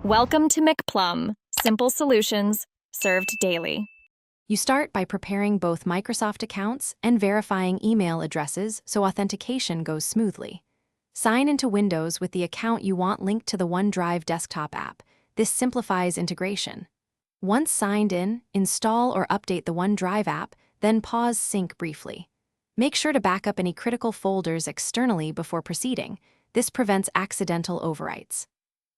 Welcome to McPlum, simple solutions served daily. You start by preparing both Microsoft accounts and verifying email addresses so authentication goes smoothly. Sign into Windows with the account you want linked to the OneDrive desktop app. This simplifies integration. Once signed in, install or update the OneDrive app, then pause sync briefly. Make sure to back up any critical folders externally before proceeding. This prevents accidental overwrites.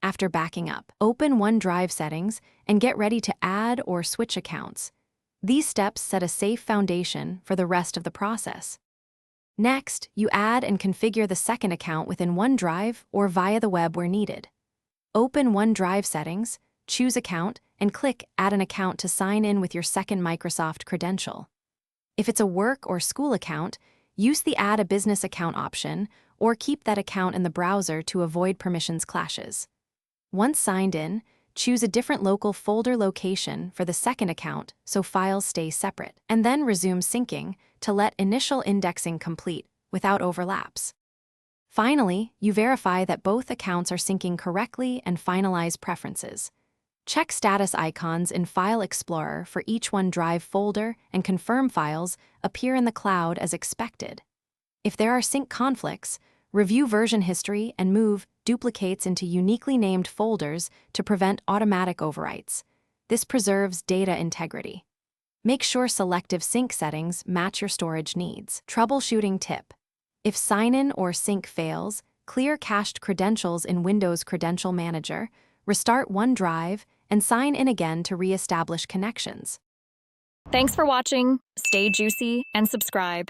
After backing up, open OneDrive settings and get ready to add or switch accounts. These steps set a safe foundation for the rest of the process. Next, you add and configure the second account within OneDrive or via the web where needed. Open OneDrive settings, choose Account, and click Add an account to sign in with your second Microsoft credential. If it's a work or school account, use the Add a Business Account option or keep that account in the browser to avoid permissions clashes. Once signed in, choose a different local folder location for the second account so files stay separate, and then resume syncing to let initial indexing complete without overlaps. Finally, you verify that both accounts are syncing correctly and finalize preferences. Check status icons in File Explorer for each OneDrive folder and confirm files appear in the cloud as expected. If there are sync conflicts, review version history and move duplicates into uniquely named folders to prevent automatic overwrites. This preserves data integrity. Make sure selective sync settings match your storage needs. Troubleshooting tip: if sign-in or sync fails, clear cached credentials in Windows Credential Manager, restart OneDrive, and sign in again to re-establish connections. Thanks for watching. Stay juicy and subscribe.